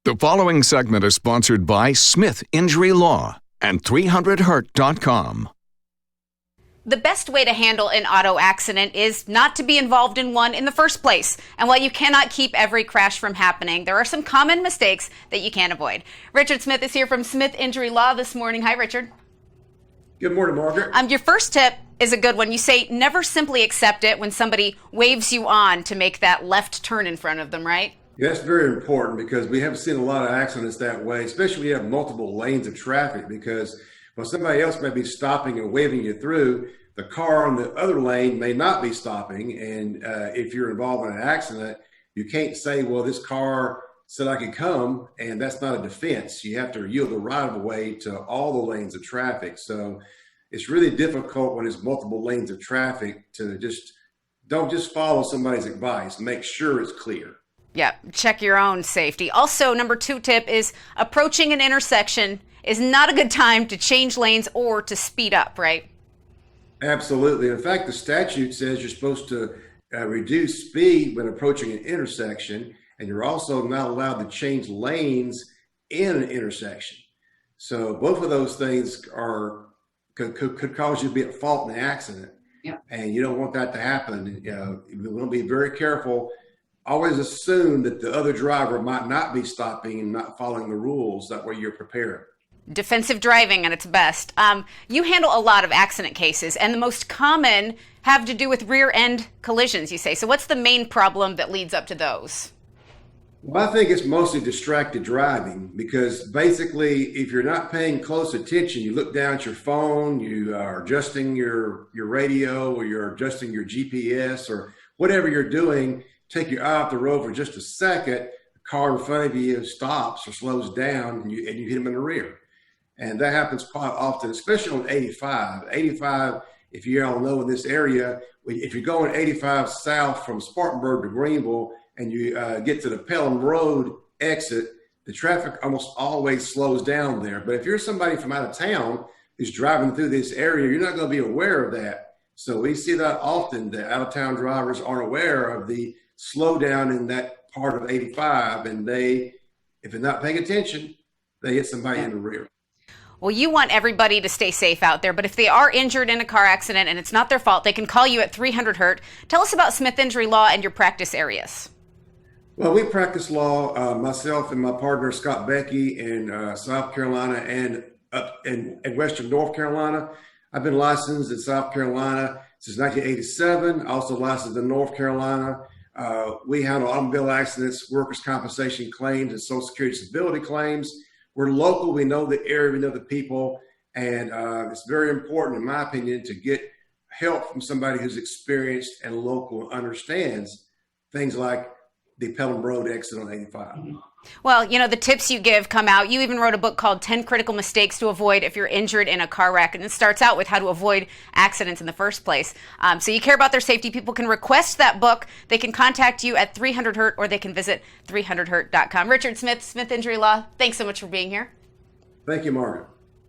The following segment is sponsored by Smith Injury Law and 300hurt.com. The best way to handle an auto accident is not to be involved in one in the first place. And while you cannot keep every crash from happening, there are some common mistakes that you can't avoid. Richard Smith is here from Smith Injury Law this morning. Hi, Richard. Good morning, Margaret. Your first tip is a good one. You say never simply accept it when somebody waves you on to make that left turn in front of them, right? Yeah, that's very important because we have seen a lot of accidents that way, especially when you have multiple lanes of traffic, because while somebody else may be stopping and waving you through, the car on the other lane may not be stopping. And if you're involved in an accident, you can't say, well, this car said I could come, and that's not a defense. You have to yield the right of way to all the lanes of traffic. So it's really difficult when there's multiple lanes of traffic to don't just follow somebody's advice. Make sure it's clear. Yeah, check your own safety. Also, number 2 tip is approaching an intersection is not a good time to change lanes or to speed up, right? Absolutely. In fact, the statute says you're supposed to reduce speed when approaching an intersection, and you're also not allowed to change lanes in an intersection. So both of those things could cause you to be at fault in an accident. Yeah. And you don't want that to happen. You want to be very careful. Always assume that the other driver might not be stopping and not following the rules. That way you're prepared. Defensive driving at its best. You handle a lot of accident cases, and the most common have to do with rear end collisions, you say. So what's the main problem that leads up to those? Well, I think it's mostly distracted driving, because basically if you're not paying close attention, you look down at your phone, you are adjusting your radio, or you're adjusting your GPS, or whatever you're doing, take your eye off the road for just a second, the car in front of you stops or slows down, and you hit them in the rear. And that happens quite often, especially on 85. 85, if you all know in this area, if you're going 85 south from Spartanburg to Greenville and you get to the Pelham Road exit, the traffic almost always slows down there. But if you're somebody from out of town who's driving through this area, you're not going to be aware of that. So we see that often, that out-of-town drivers aren't aware of the slowdown in that part of 85, and if they're not paying attention, they hit somebody in the rear. Well, you want everybody to stay safe out there, but if they are injured in a car accident and it's not their fault, they can call you at 300-HURT. Tell us about Smith Injury Law and your practice areas. Well, we practice law, myself and my partner, Scott Becky, in South Carolina and in Western North Carolina. I've been licensed in South Carolina since 1987, also licensed in North Carolina. We handle automobile accidents, workers' compensation claims, and Social Security disability claims. We're local. We know the area. We know the people. And it's very important, in my opinion, to get help from somebody who's experienced and local and understands things like the Pelham Road exit on 85. Well, the tips you give come out. You even wrote a book called 10 Critical Mistakes to Avoid If You're Injured in a Car Wreck. And it starts out with how to avoid accidents in the first place. So you care about their safety. People can request that book. They can contact you at 300HURT, or they can visit 300hurt.com. Richard Smith, Smith Injury Law, thanks so much for being here. Thank you, Margaret.